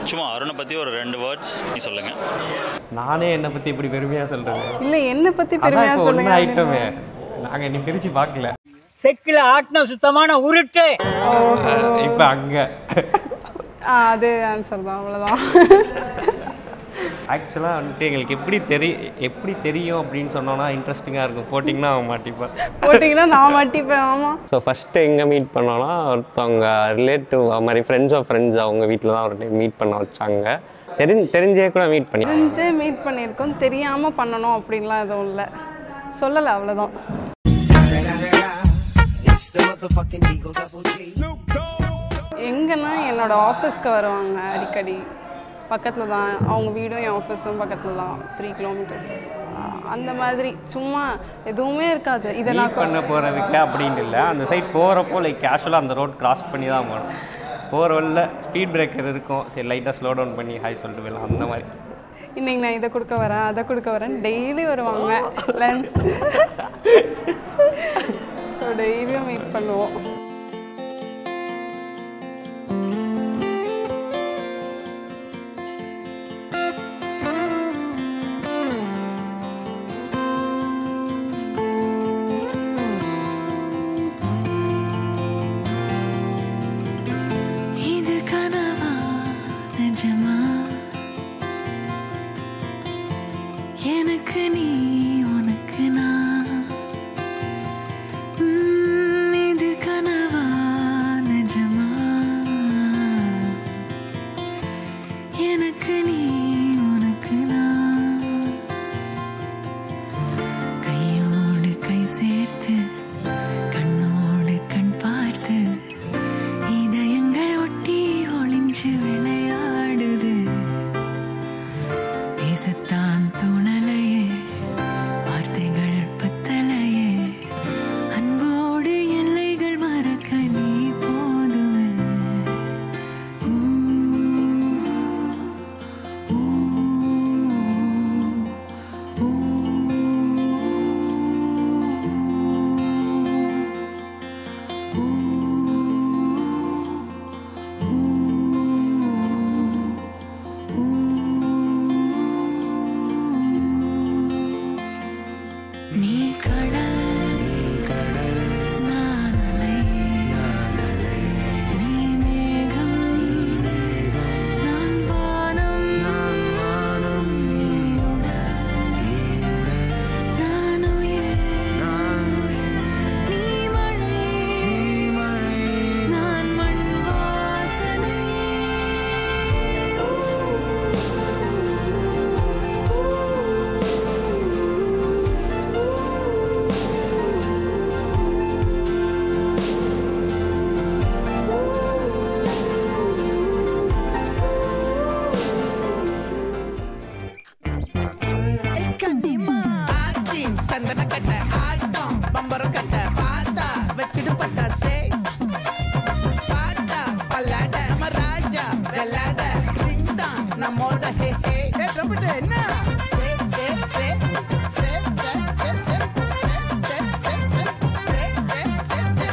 சும்மா அருணை பற்றி ஒரு 2 வேர்ட்ஸ் நீ சொல்லுங்கள். நானே என்னை பற்றி இப்படி பெருமையாக சொல்கிறேன். இல்லை என்னை பற்றி பெருமையாக சொல்லுங்க. ஐட்டமே நாங்கள் இன்னும் பிரித்து பார்க்கல. செக்கில் ஆட்டின சுத்தமான உருட்டு இப்போ அங்கே அதே ஆன்சர் தான், அவ்வளோதான். ஆக்சுவலாக வந்துட்டு எங்களுக்கு எப்படி தெரியும் அப்படின்னு சொன்னோன்னா இன்ட்ரெஸ்டிங்காக இருக்கும். போட்டிங்கன்னா அவன் மாட்டிப்பேன், போட்டிங்கன்னா நான் மாட்டிப்பேன். ஆமாம். ஸோ ஃபஸ்ட்டு எங்கே மீட் பண்ணோன்னா ஒருத்தவங்க ரிலேட்டிவ் மாதிரி ஃப்ரெண்ட்ஸ் அவங்க வீட்டில் தான் ஒரு டைம் மீட் பண்ண வச்சாங்க. தெரிஞ்சே கூட மீட் பண்ணியிருக்கோம். தெரியாமல் பண்ணணும் அப்படின்லாம் எதுவும் இல்லை, சொல்லலை, அவ்வளோதான். எங்கன்னா என்னோட ஆஃபீஸ்க்கு வருவாங்க அடிக்கடி. பக்கத்தில் தான் அவங்க வீடும் என் ஆஃபீஸும் பக்கத்தில் தான், 3 கிலோமீட்டர்ஸ். அந்த மாதிரி சும்மா எதுவுமே இருக்காது. இதை நான் பண்ண போகிறதுக்கு அப்படின்ட்டு இல்லை, அந்த சைட் போகிறப்போ லைக் கேஷுவலாக அந்த ரோட் கிராஸ் பண்ணி தான் போகணும். போகிற வழியில் ஸ்பீட் பிரேக்கர் இருக்கும், சரி லைட்டாக ஸ்லோ டவுன் பண்ணி ஹாய் சொல்லிட்டு போயிடலாம். அந்த மாதிரி இன்னைக்கு நான் இதை கொடுக்க வரேன் அதை கொடுக்க வரேன் டெய்லி வருவாங்க. லன்ச் டெய்லியும் மீட் பண்ணுவோம். எனக்கு நீ உனக்கு நான், இது கனவா நிஜமா, எனக்கு நீ உனக்கு நான், கையோடு கை சேர்த்து கண்ணோடு கண் பார்த்து இதயங்கள் ஒட்டி ஒளிஞ்சு விளையாடுது. பேசத்தான் தோணலையே, வார்த்தைகள் பத்தலையே, அன்போடு எல்லைகள் மறக்க நீ போதுமே. நீ கடல் நான் அலை, நீ மேகம் நான் வானம், நீ உடல் நான் உயிர், நீ மழை நான் மண் வாசனை. சந்தன கட்ட ஆட்டம் பம்பரம் கட்ட பாத்தா வச்சிடு பட்டாசே பாட்டா பல்லாட நம்ம ராஜா வெள்ளாட ரிங் தான் நம்மோட ஹே ஹே ட்ரம்பட் என்ன சே சே சே சே சே சே சே சே சே சே சே சே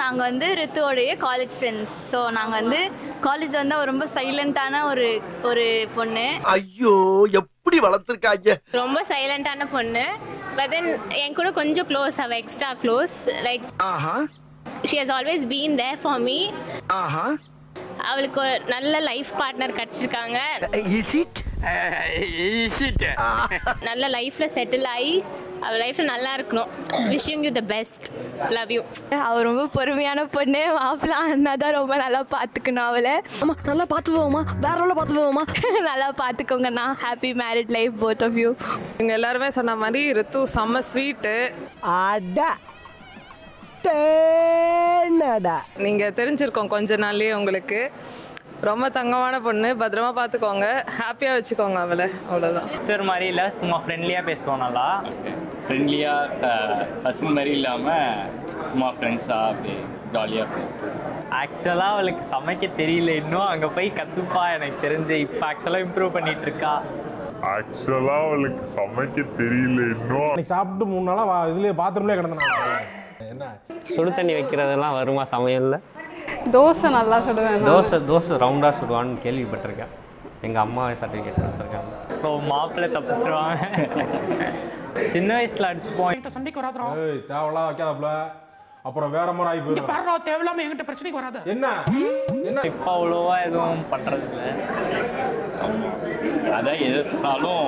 நாங்கள் வந்து ரித்துவோடைய காலேஜ் ஃப்ரெண்ட்ஸ். ஸோ நாங்கள் வந்து காலேஜில் வந்து ரொம்ப சைலண்ட்டான ஒரு பொண்ணு. ஐயோ எப்படி வளர்த்துருக்காங்க. ரொம்ப சைலண்ட்டான பொண்ணு. பட் தென் என் கூட கொஞ்சம் க்ளோஸ், அவள் extra close. Like she has always been there for me. அவளுக்கு ஒரு நல்ல லைஃப் பார்ட்னர் கிடச்சிருக்காங்க. நல்ல லைஃப்பில் செட்டில் ஆகி அவள் லைஃப்பில் நல்லா இருக்கணும். Wishing you the best, love you. அவள் ரொம்ப பொறுமையான பொண்ணு. மாப்பிள்ளை அண்ணா தான் ரொம்ப நல்லா பார்த்துக்கணும் அவளை. ஆமாம், நல்லா பார்த்துப்போமா, வேற நல்லா பார்த்துப்போமா. நல்லா பார்த்துக்கோங்கண்ணா. Happy married life both of you. இவங்க எல்லாருமே சொன்ன மாதிரி ரித்து செம்ம ஸ்வீட்டு. நீங்கள் தெரிஞ்சிருக்கோம் கொஞ்ச நாள்லேயே உங்களுக்கு. ரொம்ப தங்கமான பொண்ணு, பத்திரமா பார்த்துக்கோங்க, ஹாப்பியாக வச்சுக்கோங்க அவளை, அவ்வளோதான். சிஸ்டர் மாதிரி இல்லை, சும்மா ஃப்ரெண்ட்லியாக பேசுவோம். நல்லா ஃப்ரெண்ட்லியாக பசங்க மாதிரி இல்லாமல் சும்மா ஃப்ரெண்ட்ஸாக அப்படி ஜாலியாக இருக்கும். ஆக்சுவலாக அவளுக்கு சமைக்க தெரியல இன்னும், அங்கே போய் கற்றுப்பா எனக்கு தெரிஞ்சு. இப்போ ஆக்சுவலாக இம்ப்ரூவ் பண்ணிகிட்ருக்கா. ஆக்சுவலா அவளுக்கு சமைக்க தெரியல இன்னும். இன்னைக்கு சாப்பிட்டு 3 நாளா இதுலயே பாத்ரூம்லயே கிடந்தேன். என்ன சுடு தண்ணி வைக்கிறதெல்லாம் வருமா சமையலில்? தோசை நல்லா சுடுவேன். தோசை ரவுண்டாக சுடுவான்னு கேள்விப்பட்டிருக்கேன். எங்கள் அம்மா சர்டிஃபிகேட் கொடுத்துருக்காங்க. ஸோ மாப்பிள்ளை தப்பிச்சிருவாங்க. சின்ன வயசில் அடிச்சுப்போம். சண்டைக்கு வராதுறோம். தேவலாம் வைக்காதப்ல. அப்புறம் வேற மாதிரி ஆகி போயிடும். பாருடா தேவலாம என்கிட்ட பிரச்சனைக்கு வராது. என்ன இப்போ அவ்வளோவா எதுவும் பண்ணுறது இல்லை. அதான் எது சொன்னாலும்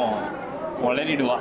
உளறிடுவா.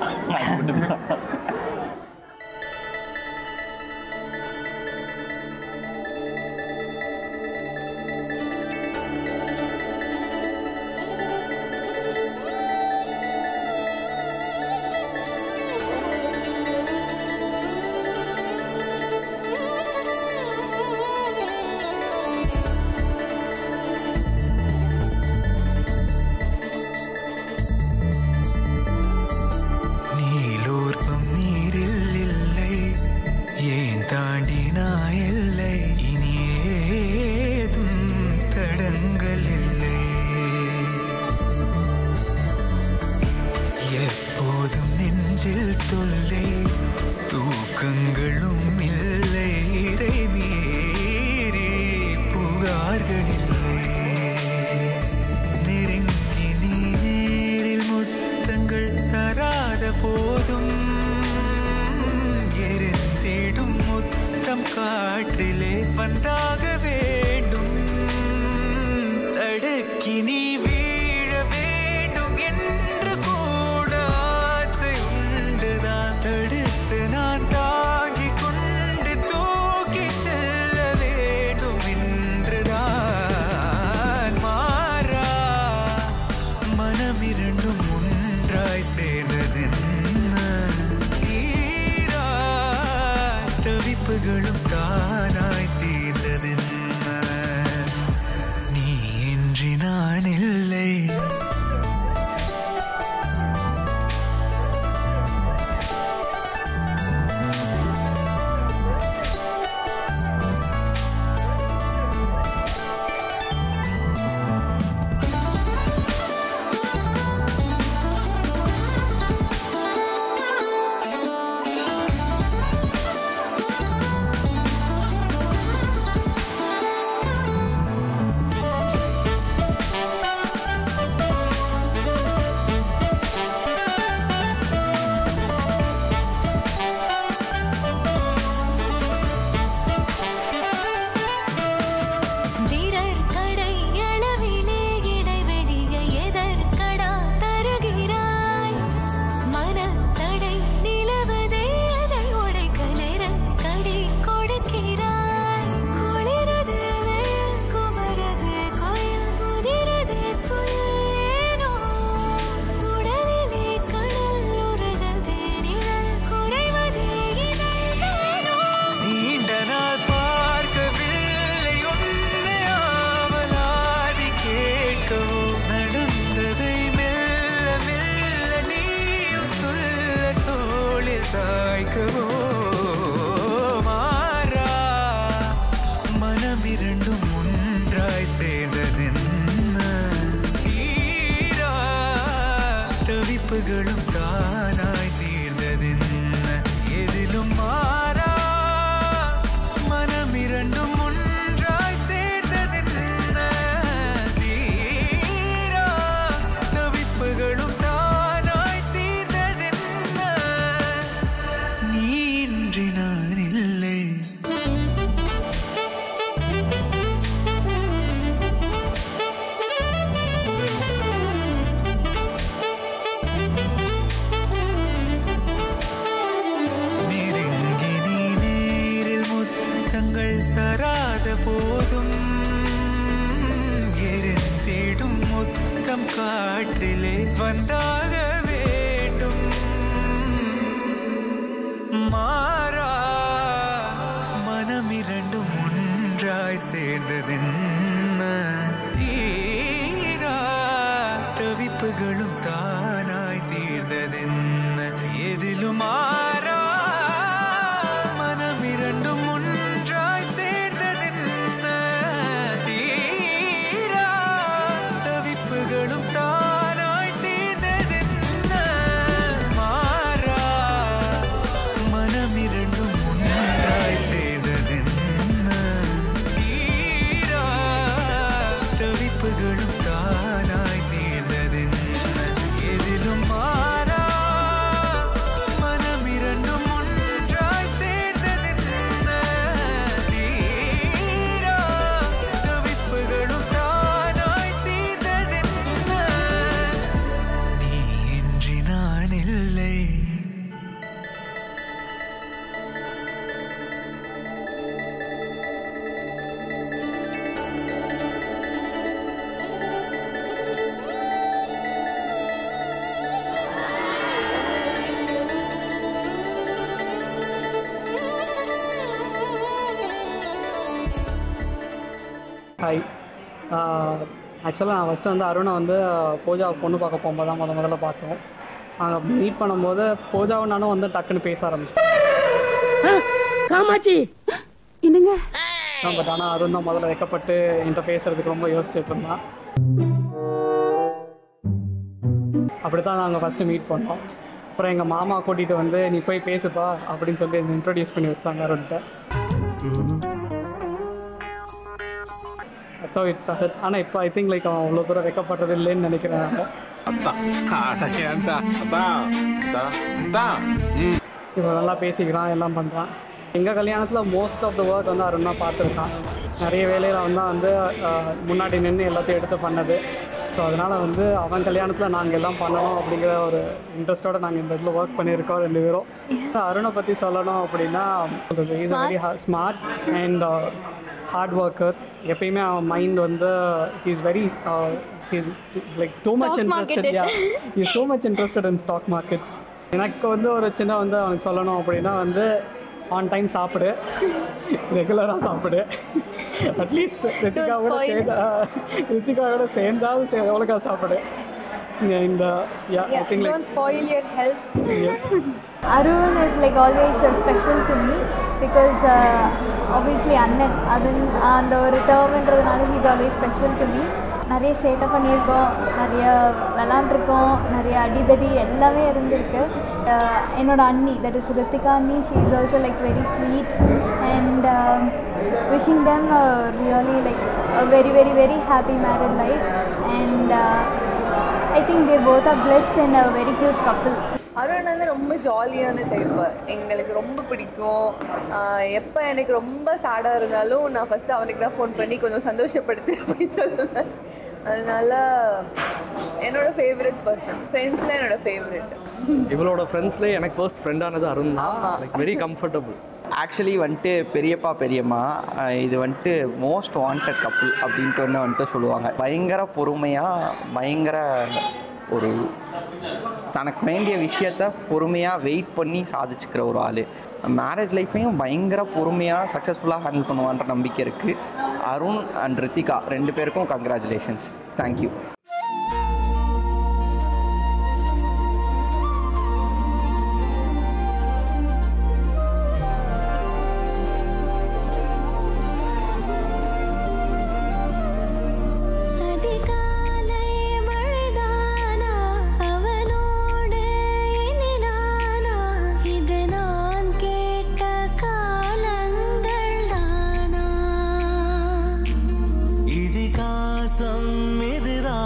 ஹாய். ஆக்சுவலாக நான் ஃபஸ்ட்டு வந்து அருணை வந்து பூஜா பொண்ணு பார்க்க போகும்போது தான் முதல்ல பார்த்தோம். நாங்கள் மீட் பண்ணும்போது பூஜாவும் நானும் வந்து டக்குன்னு பேச ஆரம்பிச்சோம். காமாட்சி என்னங்க? பட் ஆனால் அருண் தான் முதல்ல வைக்கப்பட்டு என்கிட்ட பேசுறதுக்கு ரொம்ப யோசிச்சுட்டு இருந்தான். அப்படி தான் நாங்கள் ஃபஸ்ட்டு மீட் பண்ணோம். அப்புறம் எங்கள் மாமா கூட்டிகிட்டு வந்து நீ போய் பேசுப்பா அப்படின்னு சொல்லி இன்ட்ரடியூஸ் பண்ணி வச்சாங்க அருண்கிட்ட. So it's started. ஆனால் இப்போ ஐ திங்க் லைக் அவன் அவ்வளோ தூரம் வைக்கப்படுறது இல்லைன்னு நினைக்கிறேன். இப்போ நல்லா பேசிக்கிறான், எல்லாம் பண்ணுறான். எங்கள் கல்யாணத்தில் மோஸ்ட் ஆஃப் த ஒர்க் வந்து அருண் தான் பார்த்துருக்கான். நிறைய வேலையில் வந்து முன்னாடி நின்று எல்லாத்தையும் எடுத்து பண்ணது. ஸோ அதனால் வந்து அவன் கல்யாணத்தில் நாங்கள் எல்லாம் பண்ணணும் அப்படிங்கிற ஒரு இன்ட்ரெஸ்ட்டோடு நாங்கள் இந்த இதில் ஒர்க் பண்ணியிருக்கோம் 2 பேரும். அருணை பற்றி சொல்லணும் அப்படின்னா is very smart and hard worker. எப்பயுமே அவன் மைண்ட் வந்து he's very he's like too much interested. Is too much interested in stock markets. எனக்கு வந்து ஒரு சின்ன வந்து அவனுக்கு சொல்லணும் அப்படின்னா வந்து ஆன் டைம் சாப்பிடு, ரெகுலராக சாப்பிடு. அட்லீஸ்ட் ரித்திகாவோட சேர்ந்தாவது எவ்வளோக்கா சாப்பிடு. And I think don't spoil your health. Yes. Arun is like always special to me because obviously Annan and ஒரு termன்றதுனால he is always special to me. நிறைய சேட்டை பண்ணியிருக்கோம், நிறைய விளாண்டுருக்கோம், நிறைய அடிதடி எல்லாமே இருந்திருக்கு. என்னோட அண்ணி தட் இஸ் ரித்திகா அண்ணி, she is also like very sweet and wishing them really like very very very happy married life. And I think they both are blessed and a very cute couple. Arun வந்து ரொம்ப ஜாலியான type, எங்களுக்கு ரொம்ப பிடிக்கும். எப்போ எனக்கு ரொம்ப சேடாக இருந்தாலும் நான் ஃபஸ்ட்டு அவனுக்கு தான் ஃபோன் பண்ணி கொஞ்சம் சந்தோஷப்படுத்து அப்படின்னு சொல்லுவேன். அதனால என்னோடய ஃபேவரட் பர்சன், ஃப்ரெண்ட்ஸில் என்னோடய ஃபேவரட். இவளோட ஃப்ரெண்ட்ஸ்லேயே எனக்கு ஃபர்ஸ்ட் ஃப்ரெண்டானது அருண் தான். Like very comfortable. ஆக்சுவலி வந்துட்டு பெரியப்பா பெரியம்மா இது வந்துட்டு மோஸ்ட் வாண்டட் கப்புள் அப்படின்ட்டு வந்துட்டு சொல்லுவாங்க. பயங்கர பொறுமையாக, பயங்கர ஒரு தனக்கு வேண்டிய விஷயத்த பொறுமையாக வெயிட் பண்ணி சாதிச்சுக்கிற ஒரு ஆள். மேரேஜ் லைஃப்பையும் பயங்கர பொறுமையாக சக்ஸஸ்ஃபுல்லாக ஹேண்டில் பண்ணுவான்ற நம்பிக்கை இருக்குது. அருண் அண்ட் ரித்திகா 2 பேருக்கும் கங்க்ராச்சுலேஷன்ஸ். தேங்க்யூ. இதிகாசம் எதிரா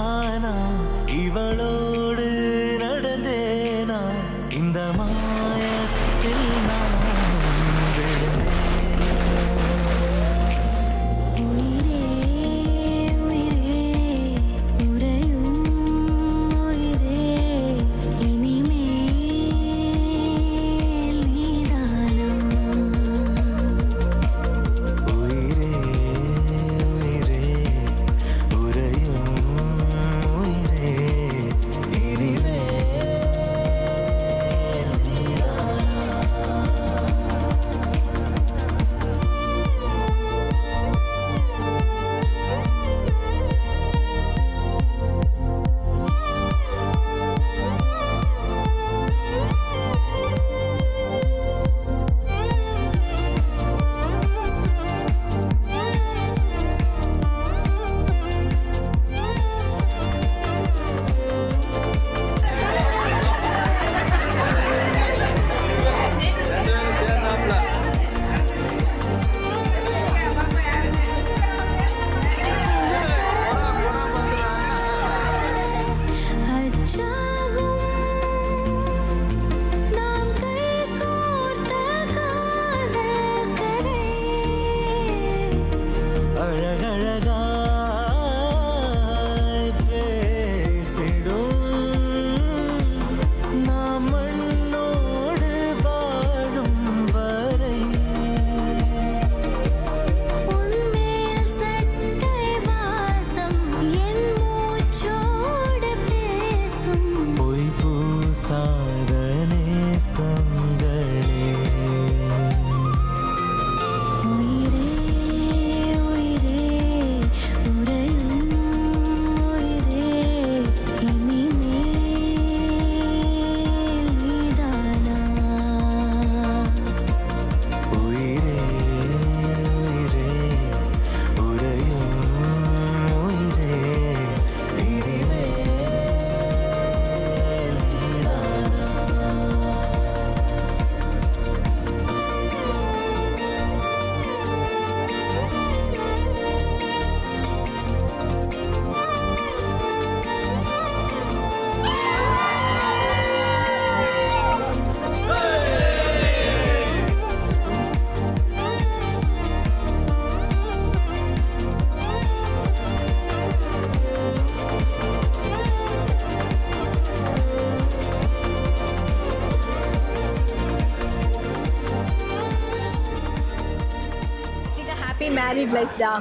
மேரிட் லைஃப் தான்.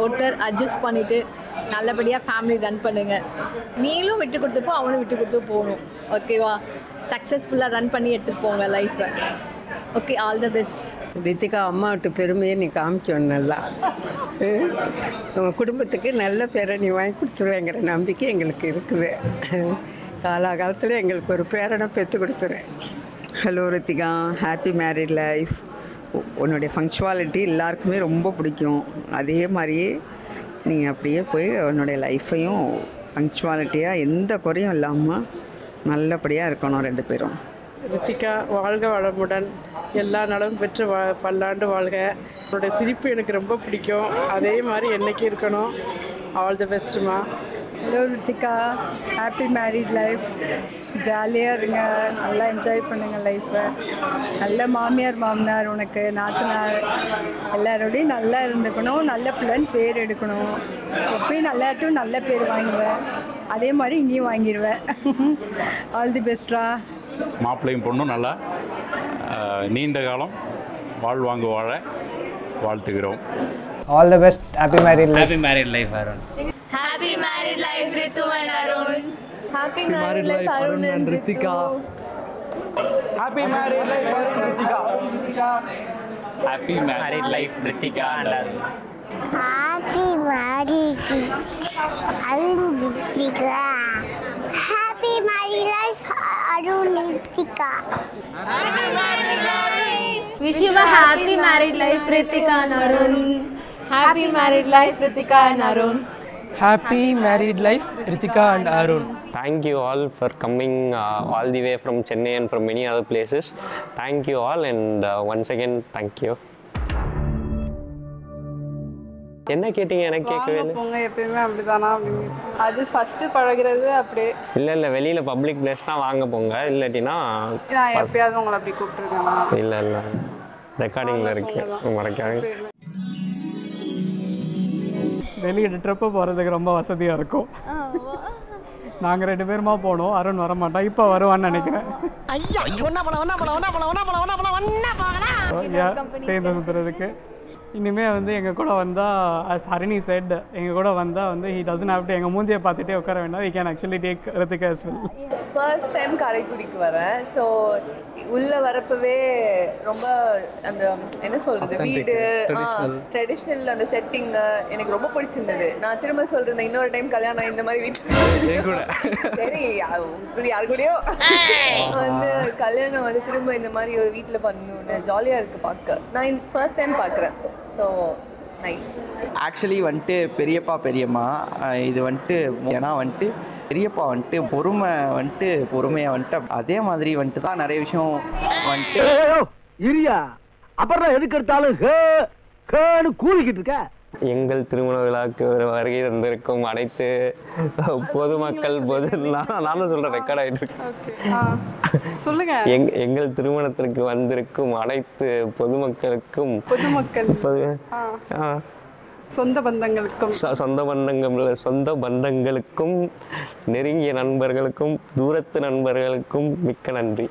ஒருத்தர் அட்ஜஸ்ட் பண்ணிவிட்டு நல்லபடியாக ஃபேமிலி ரன் பண்ணுங்கள். நீங்களும் விட்டு கொடுத்துப்போ அவனும் விட்டு கொடுத்து போகணும். ஓகேவா? சக்ஸஸ்ஃபுல்லாக ரன் பண்ணி எடுத்துகிட்டு போங்க லைஃப்பில். Okay, all the best. Rithika அம்மா விட்டு பெருமையை நீ காமிக்கணும். நல்லா உங்கள் குடும்பத்துக்கு நல்ல பேரை நீ வாங்கி கொடுத்துருவேங்கிற நம்பிக்கை எங்களுக்கு இருக்குது. காலாகாலத்தில் எங்களுக்கு ஒரு பேரனை பெற்று கொடுத்துருவேன். Hello Ritika, happy married life. உன்னுடைய ஃபங்க்சுவாலிட்டி எல்லாருக்குமே ரொம்ப பிடிக்கும். அதே மாதிரியே நீ அப்படியே போய் உன்னுடைய லைஃப்பையும் ஃபங்க்சுவாலிட்டியாக எந்த குறையும் இல்லாமல் நல்லபடியாக இருக்கணும் 2 பேரும். ரித்திகா வாழ்க வளமுடன், எல்லா நலமும் பெற்று பல்லாண்டு வாழ்க. உன்னோட சிரிப்பு எனக்கு ரொம்ப பிடிக்கும். அதே மாதிரி என்னைக்கு இருக்கணும். ஆல் தி பெஸ்ட்டுமா. Hello Ritika, happy married life. ஜாலியாக இருங்க, நல்லா என்ஜாய் பண்ணுங்கள் லைஃப்பை. நல்ல மாமியார் மாமனார், உனக்கு நாத்தனார் எல்லாரோடையும் நல்லா இருந்துக்கணும். நல்ல பிள்ளைன்னு பேர் எடுக்கணும். எப்பயும் எல்லாத்தையும் நல்ல பேர் வாங்குவேன். அதே மாதிரி இங்கேயும் வாங்கிடுவேன். ஆல் தி பெஸ்ட்ரா. மாப்பிள்ளையும் பொண்ணும் நல்லா நீண்ட காலம் வாழ்வாங்க வாழ வாழ்த்துகிறோம். All the best. Happy married life. Happy married life Arun. Happy married life Ritu and Arun. Happy married life Arun and Ritika. Happy married life Arun and Ritika. Happy married life Ritika and Arun. Happy married Arun Ritika. Happy married life Arun Ritika. Happy married life. Wish you a happy married life Ritika and Arun. Happy married life Ritika and Arun. Happy married life Ritika and Arun. Thank you all for coming all the way from Chennai and from many other places. Thank you all and once again thank you. என்ன கேட்டீங்க? எனக்கு கேட்கவே இல்லை. போங்க எப்பயுமே அப்படிதானா அப்படின்னு. அது ஃபர்ஸ்ட் பழகிறது அப்படியே. இல்லை வெளியில பப்ளிக் பிளேஸ்னா வாங்க போங்க, இல்லாட்டினா நான் எப்பயாவது உங்களை அப்படி கூப்பிட்டுருக்கேனா? இல்லை ரெக்கார்டிங்கில் இருக்கு. ரெக்கார்டிங் வெளியிட ட்ரிப்பு போகிறதுக்கு ரொம்ப வசதியாக இருக்கும். நாங்கள் 2 பேருமா போனோம். அருண் வர மாட்டான். இப்போ வருவான்னு நினைக்கிறேன். சேர்ந்து சுற்றுறதுக்கு இனிமேல் வந்து எங்கள் கூட வந்தால், as ஹரிணி said, எங்கள் கூட வந்தால் வந்து he doesn't have to எங்கள் மூஞ்சியை பார்த்துட்டே உட்கார வேண்டாம். we can actually take Ritika as well. First time காரைக்குடிக்கு வரேன். ஸோ உள்ளே வரப்பவே ரொம்ப அந்த என்ன சொல்கிறது, வீடு ட்ரெடிஷ்னல் அந்த செட்டிங்கு எனக்கு ரொம்ப பிடிச்சிருந்தது. நான் திரும்ப சொல்கிறேன், இன்னொரு டைம் கல்யாணம் இந்த மாதிரி வீட்டில் சரி இப்படி யாரு கூடயோ வந்து கல்யாணம் வந்து திரும்ப இந்த மாதிரி ஒரு வீட்டில் பண்ணணுன்னு ஜாலியாக இருக்குது பார்க்க. நான் ஃபர்ஸ்ட் டைம் பார்க்குறேன். So nice. ஆக்சுவலி வந்துட்டு பெரியப்பா பெரியம்மா இது வந்துட்டு ஏன்னா வந்துட்டு பெரியப்பா வந்துட்டு பொறுமையாக வந்துட்டு அதே மாதிரி வந்துட்டு தான் நிறைய விஷயம் வந்துட்டு இரியா அப்புறம் எதுக்கு எடுத்தாலும் கூறிக்கிட்டு இருக்க. எங்கள் திருமண விழாவுக்கு வருகை தந்திருக்கும் அனைத்து பொதுமக்கள் நான் தான் சொல்கிறேன், ரெக்கார்ட் ஆகிட்டு இருக்கு. சொல்லுங்க. எங்கள் திருமணத்திற்கு வந்திருக்கும் அனைத்து பொதுமக்களுக்கும் சொந்த பந்தங்களுக்கும் நெருங்கிய நண்பர்களுக்கும் தூரத்து நண்பர்களுக்கும் மிக்க நன்றி.